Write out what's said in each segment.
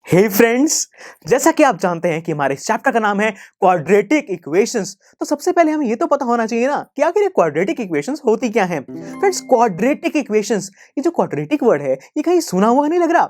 हे friends, जैसा कि आप जानते हैं कि हमारे इस चैप्टर का नाम है क्वाड्रेटिक इक्वेशंस। तो सबसे पहले हमें ये तो पता होना चाहिए ना कि आखिर ये क्वाड्रेटिक इक्वेशंस होती क्या हैं। फ्रेंड्स, क्वाड्रेटिक इक्वेशंस, ये जो क्वाड्रेटिक वर्ड है ये कहीं सुना हुआ नहीं लग रहा।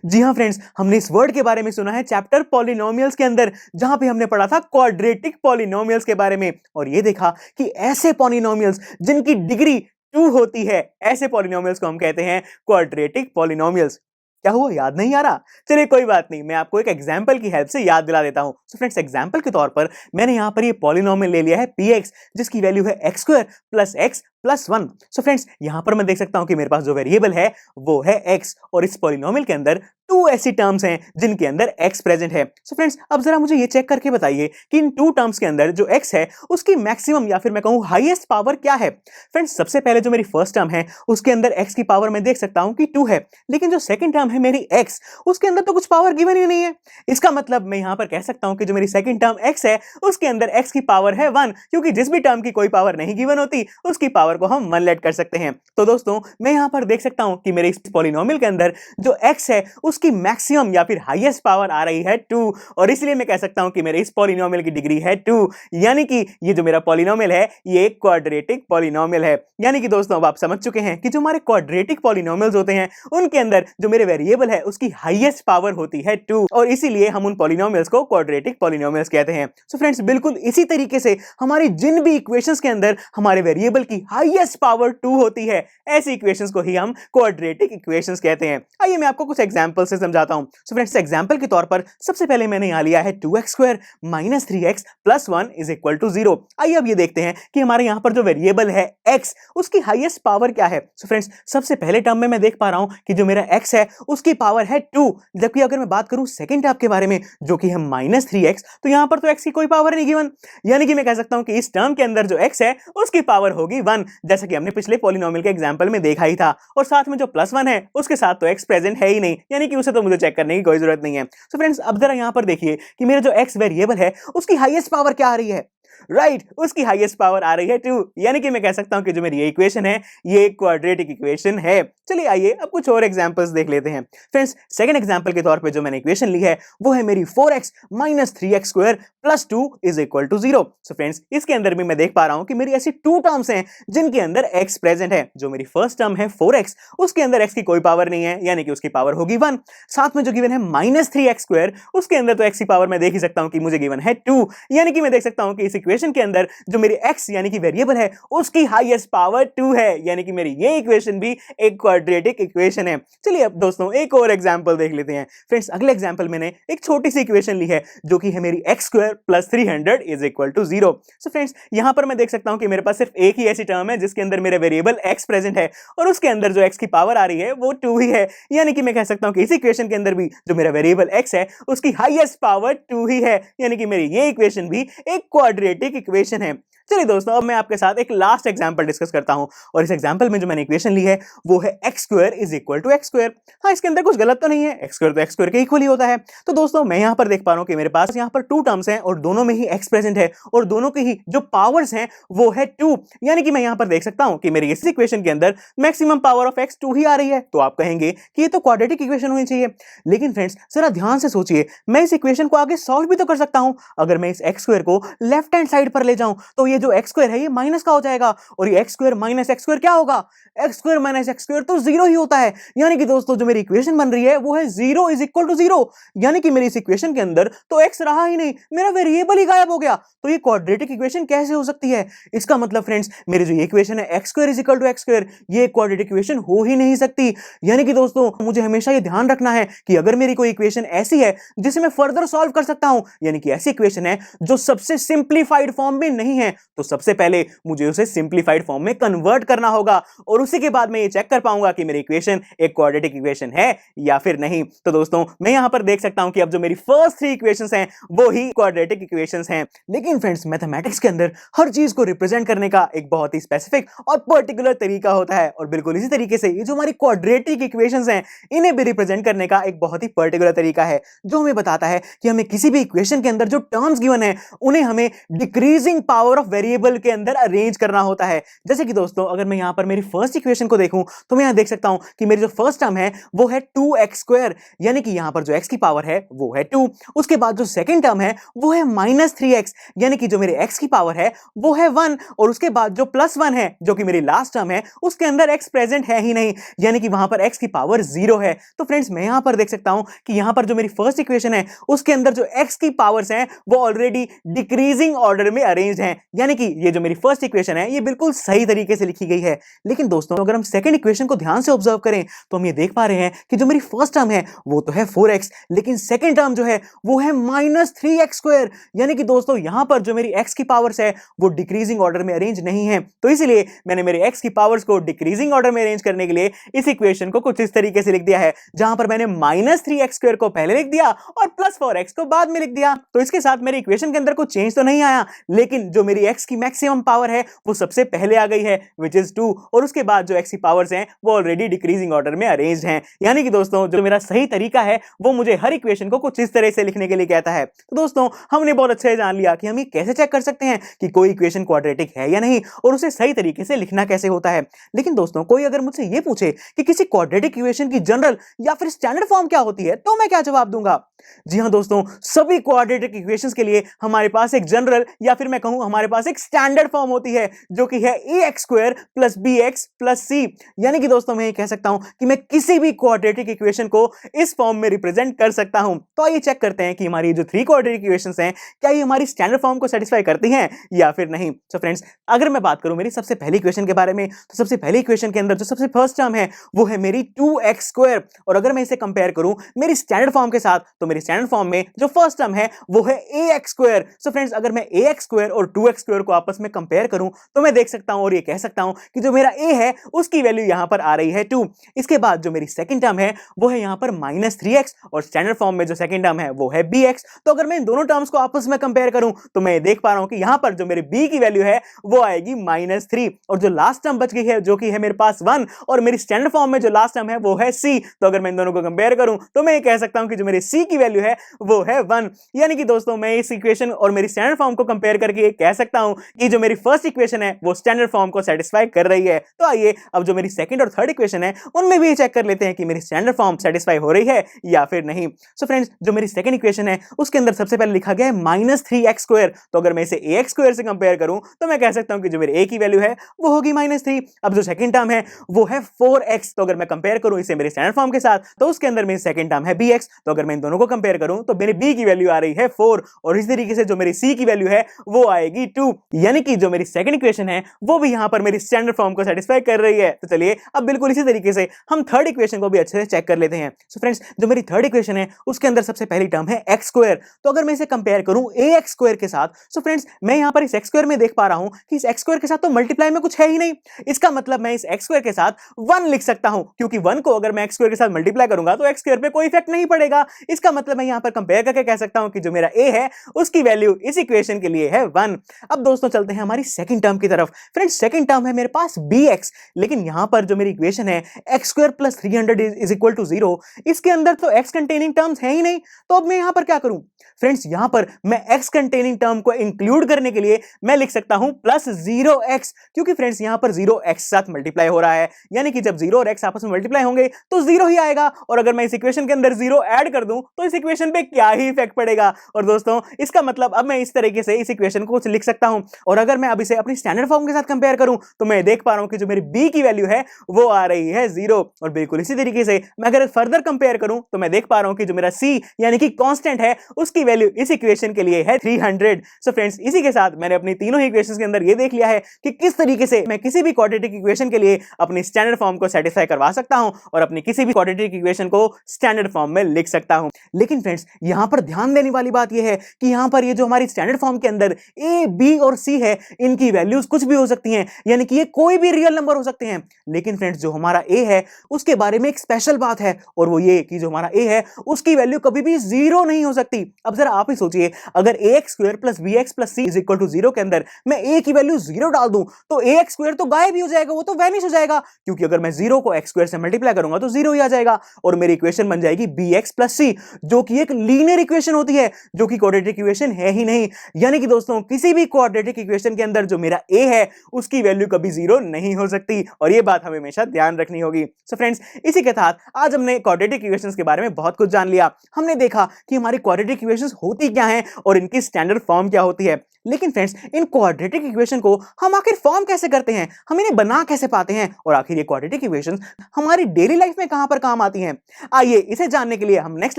जी हाँ फ्रेंड्स, हमने इस वर्ड के बारे में सुना है चैप्टर पॉलिनोमियल्स के अंदर, जहां पे हमने पढ़ा था क्वाड्रेटिक पॉलिनोमियल्स के बारे में और ये देखा कि ऐसे पॉलिनोमियल्स जिनकी डिग्री 2 होती है, ऐसे पॉलिनोमियल्स को हम कहते हैं क्वाड्रेटिक पॉलिनोमियल्स। क्या हुआ, याद नहीं आ रहा? चलिए कोई बात नहीं, मैं आपको एक एग्जांपल की हेल्प से याद दिला देता हूं। सो फ्रेंड्स, एग्जांपल के तौर पर मैंने यहां पर ये पॉलिनोमियल ले लिया है px, जिसकी वैल्यू है x square plus x plus 1। सो फ्रेंड्स, यहां पर मैं देख सकता हूं कि मेरे पास जो वेरिएबल है वो है x और इस पॉलिनोमियल के अंदर 2 ऐसी टर्म्स हैं जिनके अंदर x प्रेजेंट है। सो फ्रेंड्स, अब जरा मुझे ये चेक करके बताइए कि इन 2 टर्म्स के अंदर जो x है उसकी मैक्सिमम या फिर मैं कहूं हाईएस्ट पावर क्या है। फ्रेंड्स, सबसे पहले जो मेरी फर्स्ट टर्म है उसके अंदर x की पावर मैं देख सकता हूं कि 2 है, लेकिन जो सेकंड टर्म है मेरी x, उसके अंदर तो कुछ पावर गिवन ही नहीं है। इसका मतलब मैं यहां पर कह सकता हूं कि जो मेरी सेकंड टर्म x है उसके अंदर x की पावर है 1, क्योंकि जिस भी टर्म की कोई पावर नहीं गिवन होती उसकी पावर को हम 1 लेट कर सकते हैं। तो दोस्तों, मैं यहां पर देख सकता हूं कि मेरे इस पॉलिनोमियल के अंदर जो x है उसकी मैक्सिमम या फिर हाईएस्ट पावर आ रही है 2, और इसलिए मैं कह सकता हूं कि मेरे इस पॉलिनोमियल की डिग्री है 2, यानी कि ये जो मेरा पॉलिनोमियल है ये एक क्वाड्रेटिक पॉलिनोमियल है। यानी कि दोस्तों, अब आप समझ चुके हैं कि जो हमारे क्वाड्रेटिक पॉलिनोमियल्स होते हैं उनके अंदर जो मेरे वेरिएबल है उसकी हाईएस्ट पावर होती है 2, और इसीलिए हम उन पॉलिनोमियल्स को क्वाड्रेटिक पॉलिनोमियल्स कहते हैं। सो फ्रेंड्स, बिल्कुल इसी तरीके से हमारी जिन भी इक्वेशंस के अंदर हमारे वेरिएबल की हाईएस्ट पावर 2 होती है, ऐसी इक्वेशंस को ही हम क्वाड्रेटिक इक्वेशंस कहते हैं। आइए मैं आपको कुछ एग्जांपल से समझाता हूं। सो फ्रेंड्स, एग्जांपल के तौर पर सबसे पहले मैंने यहां लिया है 2x square minus 3x plus 1 is equal to 0। आइए अब ये देखते हैं कि हमारे यहां पर जो वेरिएबल है x, उसकी हाईएस्ट पावर क्या है। सो फ्रेंड्स, सबसे पहले टर्म में मैं देख पा रहा हूं कि जो मेरा x है उसकी पावर है 2, जबकि अगर मैं बात करूं सेकंड टर्म के बारे में जो कि है माइनस 3x, तो यहां पर तो x की कोई पावर नहीं गिवन, यानी कि मैं कह सकता हूं कि इस टर्म के अंदर जो x है उसकी पावर होगी 1, जैसा कि हमने पिछले पॉलिनोमियल के एग्जांपल में देखा ही था। और साथ में जो प्लस 1 है उसके साथ तो x प्रेजेंट है ही नहीं, यानी कि उसे तो मुझे चेक करने की कोई जरूरत नहीं है। सो फ्रेंड्स, अब जरा यहां पर देखिए कि मेरा जो x वेरिएबल है उसकी हाईएस्ट पावर क्या आ रही है। राइट, उसकी हाईएस्ट पावर आ रही है 2, यानी कि मैं कह सकता हूं कि जो मेरी ये इक्वेशन है ये एक क्वाड्रेटिक इक्वेशन है। चलिए आइए अब कुछ और एग्जांपल्स देख लेते हैं। फ्रेंड्स, सेकंड एग्जांपल के तौर पे जो मैंने इक्वेशन ली है वो है मेरी 4x minus 3x square plus 2 is equal to 0। So friends, इसके अंदर भी मैं देख पा रहा हूं कि मेरी ऐसी 2 टर्म्स हैं जिनके अंदर x प्रेजेंट है। जो मेरी फर्स्ट टर्म है 4x, उसके अंदर x की कोई पावर नहीं है, यानी कि उसकी पावर होगी 1। साथ में जो गिवन है माइनस 3x स्क्वायर, उसके अंदर तो x की पावर मैं देख ही सकता हूं कि मुझे गिवन है 2, यानी कि मैं देख सकता हूं कि इस इक्वेशन के अंदर जो मेरी x यानी कि वेरिएबल है उसकी हाईएस्ट पावर 2 है, यानी कि मेरी ये इक्वेशन भी एक क्वाड्रेटिक इक्वेशन है। चलिए अब दोस्तों एक और एग्जांपल देख लेते हैं। फ्रेंड्स, अगले एग्जांपल मैंने एक छोटी सी इक्वेशन ली है जो कि है मेरी x square plus 300 is equal to 0। So friends, यहां पर मैं देख सकता हूं कि मेरे पास सिर्फ एक ही ऐसी टर्म है जिसके अंदर मेरा वेरिएबल x प्रेजेंट है और उसके अंदर जो x की पावर आ रही है वो 2 ही है, यानी कि मैं कह सकता हूं कि इस इक्वेशन के अंदर भी जो मेरा वेरिएबल x है उसकी हाईएस्ट पावर 2 ही है, यानी कि मेरी ये इक्वेशन भी एक क्वाड्रेटिक इक्वेशन है। चलिए दोस्तों, अब मैं आपके साथ एक लास्ट एग्जांपल डिस्कस करता हूं, और इस एग्जांपल में जो मैंने इक्वेशन ली है वो है x square is equal to x square. हाँ, इसके अंदर कुछ गलत तो नहीं है, x स्क्वायर तो x स्क्वायर के इक्वल ही होता है। तो दोस्तों, मैं यहां पर देख पा रहा हूं कि मेरे पास यहां पर 2 टर्म्स हैं और दोनों में ही x प्रेजेंट है और दोनों की ही जो पावर्स हैं वो है 2, यानी कि मैं यहां पर देख सकता हूं कि मेरी इस इक्वेशन के अंदर मैक्सिमम पावर ऑफ x 2 ही आ रही है। तो आप कहेंगे कि ये तो क्वाड्रेटिक इक्वेशन होनी चाहिए, लेकिन फ्रेंड्स जरा ध्यान से सोचिए, मैं इस इक्वेशन को आगे सॉल्व भी तो कर सकता हूं। अगर मैं इस x स्क्वायर को लेफ्ट हैंड साइड पर ले जाऊं तो ये जो x स्क्वायर है ये माइनस का हो जाएगा, और ये x square minus x square क्या होगा, x square minus x square तो 0 ही होता है। यानी कि दोस्तों, जो मेरी इक्वेशन बन रही है वो है 0 इज इक्वल टू 0, यानी कि मेरी इस इक्वेशन के अंदर तो x रहा ही नहीं, मेरा वेरिएबल ही गायब हो गया। तो ये क्वाड्रेटिक इक्वेशन कैसे हो सकती है? इसका मतलब फ्रेंड्स, मेरी जो इक्वेशन है x square is equal to x square, ये क्वाड्रेटिक इक्वेशन हो ही नहीं सकती। यानी कि दोस्तों, मुझे हमेशा ये ध्यान रखना है कि अगर मेरी कोई इक्वेशन ऐसी है जिसे मैं फर्दर सॉल्व कर सकता हूं, यानी कि ऐसी इक्वेशन है जो सबसे सिंप्लीफाइड फॉर्म में नहीं है, तो सबसे पहले मुझे उसे सिंप्लीफाइड फॉर्म में कन्वर्ट करना होगा, और उसी के बाद मैं ये चेक कर पाऊंगा कि मेरी इक्वेशन एक क्वाड्रेटिक इक्वेशन है या फिर नहीं। तो दोस्तों, मैं यहां पर देख सकता हूं कि अब जो मेरी फर्स्ट 3 इक्वेशंस हैं वो ही क्वाड्रेटिक इक्वेशंस हैं। लेकिन फ्रेंड्स, मैथमेटिक्स के अंदर हर चीज को रिप्रेजेंट करने का एक बहुत ही स्पेसिफिक और पर्टिकुलर तरीका होता है, और बिल्कुल इसी तरीके से ये जो हमारी क्वाड्रेटिक इक्वेशंस हैं इन्हें भी रिप्रेजेंट करने का एक बहुत ही पर्टिकुलर तरीका है, जो हमें बताता है कि हमें किसी भी इक्वेशन के अंदर जो टर्म्स गिवन है उन्हें हमें डिक्रीजिंग पावर ऑफ वेरिएबल के अंदर अरेंज करना होता है। जैसे कि दोस्तों अगर मैं यहां पर मेरी फर्स्ट इक्वेशन को देखूं तो मैं यहां देख सकता हूं कि मेरी जो फर्स्ट टर्म है वो है 2x², यानी कि यहां पर जो x की पावर है वो है 2। उसके बाद जो सेकंड टर्म है वो है -3x, यानी कि जो मेरे x की पावर है वो है 1, और उसके बाद जो +1 है जो कि मेरी लास्ट टर्म है उसके अंदर x प्रेजेंट है ही नहीं, यानी कि वहां पर x की पावर 0 है। तो फ्रेंड्स मैं यहां पर देख सकता हूं कि यहां पर जो मेरी फर्स्ट इक्वेशन है उसके अंदर जो x की पावर्स हैं वो ऑलरेडी डिक्रीजिंग ऑर्डर में अरेंज्ड हैं, यानी कि ये जो मेरी फर्स्ट इक्वेशन है ये बिल्कुल सही तरीके से लिखी गई है। लेकिन दोस्तों अगर हम सेकंड इक्वेशन को ध्यान से ऑब्जर्व करें तो हम ये देख पा रहे हैं कि जो मेरी फर्स्ट टर्म है वो तो है 4x, लेकिन सेकंड टर्म जो है वो है -3x², यानी कि दोस्तों यहां पर जो मेरी x की पावर्स है वो डिक्रीजिंग ऑर्डर में अरेंज नहीं है। तो इसलिए मैंने मेरे x की पावर्स को डिक्रीजिंग ऑर्डर में अरेंज करने के लिए इस इक्वेशन को कुछ इस तरीके से लिख दिया है, जहां पर मैंने -3x² को पहले लिख दिया और +4x को बाद में लिख दिया। तो इसके साथ मेरे इक्वेशन के अंदर कुछ चेंज तो नहीं आया, लेकिन जो मेरी x की मैक्सिमम पावर है वो सबसे पहले आ गई है विच इज 2, और उसके बाद जो x की पावर्स हैं वो ऑलरेडी डिक्रीजिंग ऑर्डर में अरेंज्ड हैं। यानी कि दोस्तों जो मेरा सही तरीका है वो मुझे हर इक्वेशन को कुछ इस तरह से लिखने के लिए कहता है। तो दोस्तों हमने बहुत अच्छे से जान लिया कि हम ये कैसे चेक कर सकते हैं कि कोई इक्वेशन क्वाड्रेटिक है या नहीं, और उसे सही तरीके से लिखना कैसे होता है। लेकिन दोस्तों कोई अगर मुझसे ये पूछे कि किसी क्वाड्रेटिक इक्वेशन की जनरल या फिर स्टैंडर्ड फॉर्म क्या होती है तो मैं क्या जवाब दूंगा? जी हां दोस्तों, सभी क्वाड्रेटिक इक्वेशंस के लिए हमारे पास एक जनरल या फिर मैं कहूं हमारे पास एक स्टैंडर्ड फॉर्म होती है जो कि है ax² + bx + c। यानी कि दोस्तों मैं ये कह सकता हूं कि मैं किसी भी क्वाड्रेटिक इक्वेशन को इस फॉर्म में रिप्रेजेंट कर सकता हूं। तो आइए चेक करते हैं कि हमारी जो 3 क्वाड्रेटिक इक्वेशंस हैं क्या ये हमारी स्टैंडर्ड फॉर्म को सेटिस्फाई करती हैं या फिर नहीं। सो फ्रेंड्स अगर मैं बात करूं मेरी सबसे पहली इक्वेशन के बारे में तो सबसे पहली इक्वेशन के अंदर जो सबसे फर्स्ट टर्म है वो है मेरी 2x², और अगर मैं इसे कंपेयर करूं मेरी स्टैंडर्ड फॉर्म के साथ तो मेरी स्टैंडर्ड फॉर्म में जो फर्स्ट टर्म है वो है ax²। सो फ्रेंड्स अगर मैं ax² और 2x² को आपस में कंपेयर करूं तो मैं देख सकता हूं और ये कह सकता हूं कि जो मेरा a है उसकी वैल्यू यहां पर आ रही है 2। इसके बाद जो मेरी सेकंड टर्म है वो है यहां पर -3x, और स्टैंडर्ड फॉर्म में जो सेकंड टर्म है वो है bx। तो अगर मैं इन दोनों टर्म्स को आपस में कंपेयर करूं तो मैं देख पा रहा हूं कि यहां पर जो मेरी b की वैल्यू है वो आएगी -3, और जो लास्ट टर्म बच गई है जो कि है मेरे पास 1, और मेरी स्टैंडर्ड फॉर्म में जो लास्ट टर्म है वो है c। तो अगर मैं इन दोनों को कंपेयर करूं तो मैं ये कह सकता हूं कि जो मेरी c की वैल्यू है वो है 1। यानी कि दोस्तों मैं इस इक्वेशन और मेरी स्टैंडर्ड फॉर्म को कंपेयर करके कह सकता हूं कि जो मेरी फर्स्ट इक्वेशन है वो स्टैंडर्ड फॉर्म को सेटिस्फाई कर रही है। तो आइए अब जो मेरी सेकंड और थर्ड इक्वेशन है उनमें भी चेक कर लेते हैं कि मेरी स्टैंडर्ड फॉर्म सेटिस्फाई हो रही है या फिर नहीं। सो फ्रेंड्स जो मेरी सेकंड इक्वेशन है उसके अंदर सबसे पहले लिखा गया है -3x²। तो अगर मैं इसे ax² से कंपेयर करूं तो मैं कह सकता हूं कि जो मेरे a की वैल्यू है वो होगी -3। अब जो सेकंड टर्म है वो है 4x। तो अगर मैं कंपेयर करूं इसे मेरे स्टैंडर्ड फॉर्म के साथ तो उसके अंदर मेरी सेकंड टर्म है bx। तो अगर मैं इन दोनों को कंपेयर करूं तो मेरी b की वैल्यू आ रही है 4, और इस तरीके से जो मेरी c की वैल्यू है वो आएगी 2। यानी कि जो मेरी सेकंड इक्वेशन है वो भी यहां पर मेरी स्टैंडर्ड फॉर्म को सेटिस्फाई कर रही है। तो चलिए अब बिल्कुल इसी तरीके से हम थर्ड इक्वेशन को भी अच्छे से चेक कर लेते हैं। सो फ्रेंड्स जो मेरी थर्ड इक्वेशन है उसके अंदर सबसे पहली टर्म है x²। तो अगर मैं इसे कंपेयर करूं ax² के साथ, सो फ्रेंड्स मैं यहां पर इस x² में देख पा रहा हूं कि इस x² के साथ तो मल्टीप्लाई में कुछ है ही नहीं। इसका मतलब मैं इस x² के साथ 1 लिख सकता हूं, क्योंकि 1 को अगर मैं x² के साथ मल्टीप्लाई करूंगा तो x² पे कोई इफेक्ट नहीं पड़ेगा। इसका मतलब मैं यहां पर कंपेयर करके कह सकता हूं कि जो मेरा a है उसकी वैल्यू इस इक्वेशन के लिए है 1। अब दोस्तों चलते हैं हमारी सेकंड टर्म की तरफ। फ्रेंड्स सेकंड टर्म है मेरे पास bx, लेकिन यहां पर जो मेरी इक्वेशन है x² + 300 = 0, इसके अंदर तो x कंटेनिंग टर्म्स है ही नहीं। तो अब मैं यहां पर क्या करूं? फ्रेंड्स यहां पर मैं x कंटेनिंग टर्म को इंक्लूड करने के लिए मैं लिख सकता हूं +0x, क्योंकि फ्रेंड्स यहां पर 0x साथ मल्टीप्लाई हो रहा है, यानी कि जब 0 और x आपस में मल्टीप्लाई होंगे तो 0 ही आएगा। और अगर मैं इस इक्वेशन के अंदर 0 ऐड कर दूं तो इस इक्वेशन पे क्या ही इफेक्ट पड़ेगा। और दोस्तों इसका मतलब अब मैं इस तरीके से इस इक्वेशन को लिख सकता हूं। और अगर मैं अब इसे अपनी स्टैंडर्ड फॉर्म के साथ कंपेयर करूं तो मैं देख पा रहा हूं कि जो मेरी b की वैल्यू है वो आ रही है 0। और बिल्कुल इसी तरीके से मैं अगर फर्दर कंपेयर करूं तो मैं देख पा रहा हूं कि जो मेरा c यानी कि कांस्टेंट है उसकी वैल्यू इस इक्वेशन के लिए है 300। सो फ्रेंड्स इसी के साथ मैंने अपनी तीनों ही इक्वेशंस के अंदर ये देख लिया है कि किस तरीके से मैं किसी भी क्वाड्रेटिक इक्वेशन के लिए अपनी स्टैंडर्ड फॉर्म को सेटिस्फाई करवा सकता हूं और अपनी किसी भी क्वाड्रेटिक इक्वेशन को स्टैंडर्ड फॉर्म में लिख सकता हूं। लेकिन फ्रेंड्स यहां पर ध्यान देने वाली बात यह है कि यहां पर ये जो हमारी स्टैंडर्ड फॉर्म के अंदर a, b और c है इनकी वैल्यूज कुछ भी हो सकती हैं, यानी कि ये कोई भी रियल नंबर हो सकते हैं। लेकिन फ्रेंड्स जो हमारा a है उसके बारे में एक स्पेशल बात है, और वो ये कि जो हमारा a है उसकी वैल्यू कभी भी 0 नहीं हो सकती। अब जरा आप ही सोचिए, अगर ax² + bx + c = 0 के अंदर मैं a की वैल्यू 0 डाल दूं तो ax² तो गायब ही हो जाएगा, वो तो वैनिश हो जाएगा, क्योंकि अगर मैं 0 को x² से मल्टीप्लाई करूंगा तो 0 ही आ जाएगा और मेरी इक्वेशन बन जाएगी bx + c, जो कि एक लीनियर इक्वेशन होती है, जो कि क्वाड्रेटिक इक्वेशन है ही नहीं। यानी कि दोस्तों किसी भी क्वाड्रेटिक इक्वेशन के अंदर जो मेरा a है उसकी वैल्यू कभी जीरो नहीं हो सकती, और ये बात हमें हमेशा ध्यान रखनी होगी। सो फ्रेंड्स, इसी के साथ आज हमने क्वाड्रेटिक इक्वेशंस के बारे में बहुत कुछ जान लिया। हमने देखा कि हमारी क्वाड्रेटिक इक्वेशंस होती क्या हैं और इनकी स्टैंडर्ड फॉर्म क्या होती है। लेकिन फ्रेंड्स, इन क्वाड्रेटिक इक्वेशन को हम आखिर फॉर्म कैसे करते हैं, हम इन्हें बना कैसे पाते हैं, और आखिर ये क्वाड्रेटिक इक्वेशंस हमारी डेली लाइफ में कहां पर काम आती हैं? आइए इसे जानने के लिए हम नेक्स्ट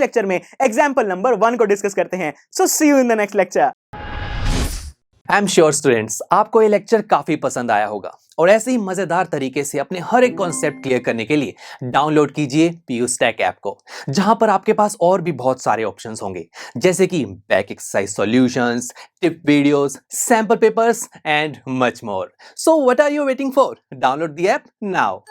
लेक्चर में एग्जांपल नंबर 1 को डिस्कस करते हैं। So see you in the next lecture. I am sure students, आपको ये लेक्चर काफी पसंद आया होगा और ऐसे ही मजेदार तरीके से अपने हर एक कॉन्सेप्ट क्लियर करने के लिए डाउनलोड कीजिए PU Stack ऐप को, जहां पर आपके पास और भी बहुत सारे ऑप्शंस होंगे, जैसे कि back exercise solutions, tip videos, sample papers and much more. So what are you waiting for? Download the app now.